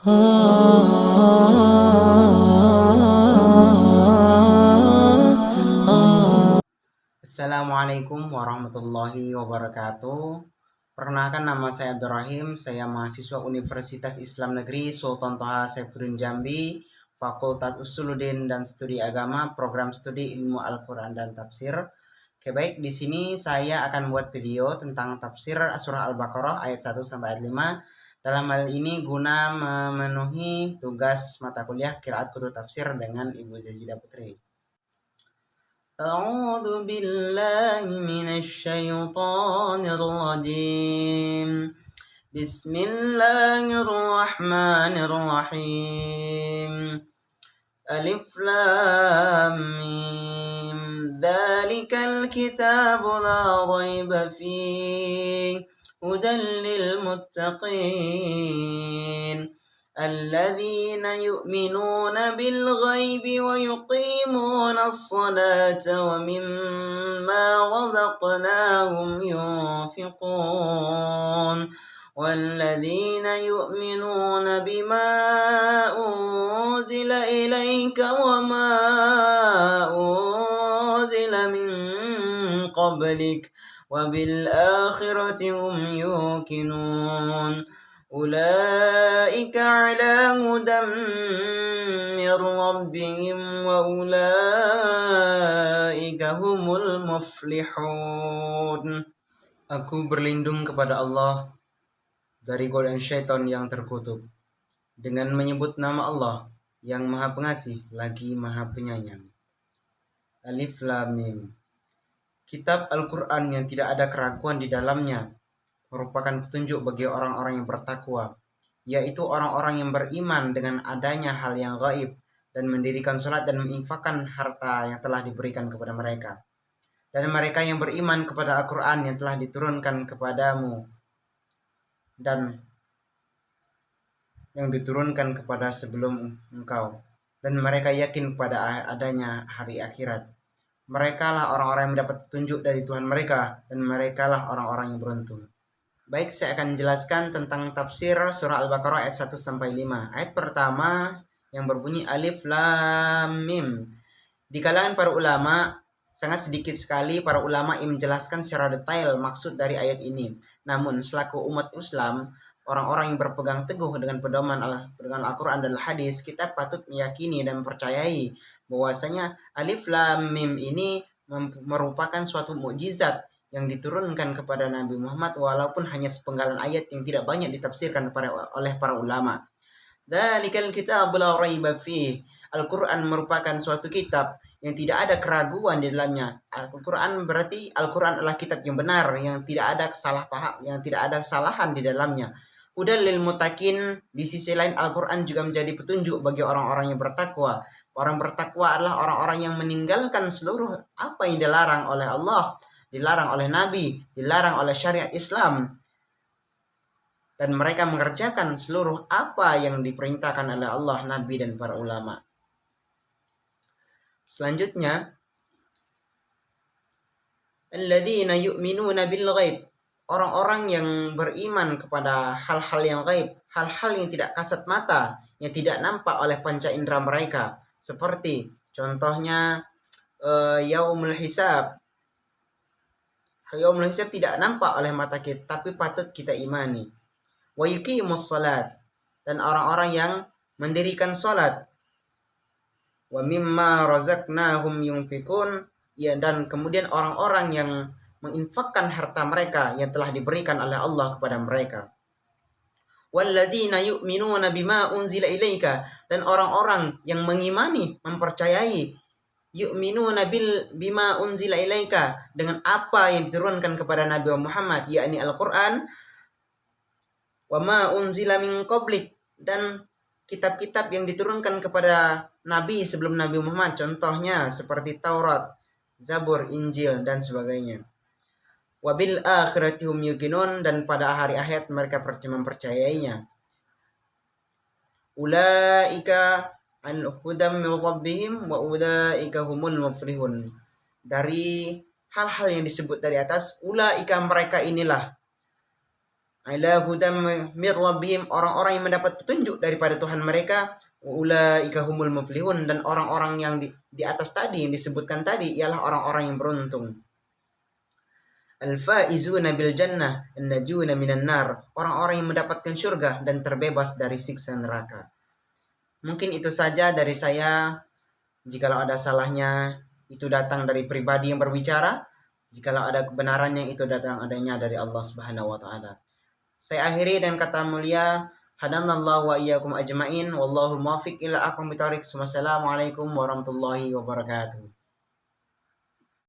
Assalamualaikum warahmatullahi wabarakatuh. Perkenalkan, nama saya Abdurrahim. Saya mahasiswa Universitas Islam Negeri Sultan Toha Saifuddin Jambi, Fakultas Usuluddin dan Studi Agama, Program Studi Ilmu Al-Quran dan Tafsir. Oke, baik, di sini saya akan buat video tentang tafsir surah Al-Baqarah ayat 1 sampai ayat 5. Dalam hal ini guna memenuhi tugas mata kuliah Qiraat Kutu Tafsir dengan Ibu Zajida Putri. أعوذ بالله من الشيطان الرجيم بسم الله الرحمن الرحيم ألف لام ميم ذلك الكتاب لا ريب فيه هدى للمتقين الذين يؤمنون بالغيب ويقيمون الصلاة ومما رزقناهم ينفقون والذين يؤمنون بما أنزل إليك وما أنزل من قبلك وبالآخرة هم يوقنون أولئك على هدى من ربهم وأولئك هم المفلحون. Aku berlindung kepada Allah dari godaan syaitan yang terkutuk dengan menyebut nama Allah yang Maha Pengasih lagi Maha Penyayang. Alif Lam Mim. Kitab Al-Quran yang tidak ada keraguan di dalamnya merupakan petunjuk bagi orang-orang yang bertakwa, yaitu orang-orang yang beriman dengan adanya hal yang gaib dan mendirikan sholat dan menginfakkan harta yang telah diberikan kepada mereka. Dan mereka yang beriman kepada Al-Quran yang telah diturunkan kepadamu dan yang diturunkan kepada sebelum engkau, dan mereka yakin pada adanya hari akhirat. Mereka lah orang-orang yang mendapat petunjuk dari Tuhan mereka, dan mereka lah orang-orang yang beruntung. Baik, saya akan menjelaskan tentang tafsir surah Al-Baqarah ayat 1 sampai 5. Ayat pertama yang berbunyi Alif Lam Mim. Di kalangan para ulama, sangat sedikit sekali para ulama yang menjelaskan secara detail maksud dari ayat ini. Namun, selaku umat Islam, orang-orang yang berpegang teguh dengan pedoman dengan Al-Quran dan Al-Hadis, kita patut meyakini dan percayai bahwasanya Alif Lam Mim ini merupakan suatu mukjizat yang diturunkan kepada Nabi Muhammad, walaupun hanya sepenggalan ayat yang tidak banyak ditafsirkan oleh para ulama. Dzalikal kitabul la raiba fih. Al-Quran merupakan suatu kitab yang tidak ada keraguan di dalamnya. Al-Quran berarti Al-Quran adalah kitab yang benar, yang tidak ada salah paham, yang tidak ada kesalahan di dalamnya. Hudal lil muttaqin. Di sisi lain Al-Quran juga menjadi petunjuk bagi orang-orang yang bertakwa. Orang bertakwa adalah orang-orang yang meninggalkan seluruh apa yang dilarang oleh Allah, dilarang oleh Nabi, dilarang oleh syariat Islam, dan mereka mengerjakan seluruh apa yang diperintahkan oleh Allah, Nabi, dan para ulama. Selanjutnya, alladzina yu'minuna bil ghaib. Orang-orang yang beriman kepada hal-hal yang gaib, hal-hal yang tidak kasat mata, yang tidak nampak oleh panca indera mereka, seperti contohnya yaumul hisab. Yaumul hisab tidak nampak oleh mata kita, tapi patut kita imani. Wa yuqimus salat, dan orang-orang yang mendirikan salat. Wa mimma razaqnahum yunfikun, ya, dan kemudian orang-orang yang menginfakkan harta mereka yang telah diberikan oleh Allah kepada mereka. Wallazina yu'minuna bima unzila ilaika, dan orang-orang yang mengimani, mempercayai yu'minuna bima unzila ilaika, dengan apa yang diturunkan kepada Nabi Muhammad, yakni Al-Quran, wa ma unzila min qablik, dan kitab-kitab yang diturunkan kepada Nabi sebelum Nabi Muhammad, contohnya seperti Taurat, Zabur, Injil, dan sebagainya. Wa bil akhirati hum yuqinun, dan pada hari akhir mereka mempercayainya. Ulaika an hudam min rabbihim wa ulaika humul muflihun. Dari hal-hal yang disebut dari atas, ulaika mereka inilah ala hudam mir rabbihim, orang-orang yang mendapat petunjuk daripada Tuhan mereka, ulaika humul muflihun, dan orang-orang yang di atas tadi yang disebutkan tadi ialah orang-orang yang beruntung. Al-faizuna bil jannah an-najuna minan nar, orang-orang yang mendapatkan surga dan terbebas dari siksa neraka. Mungkin itu saja dari saya. Jikalau ada salahnya, itu datang dari pribadi yang berbicara. Jikalau ada kebenarannya, itu datang adanya dari Allah Subhanahu wa taala. Saya akhiri dengan kata mulia, hadanallahu wa iyyakum ajmain, wallahu muwaffiq ila aqwamit thoriq. Wassalamualaikum warahmatullahi wabarakatuh.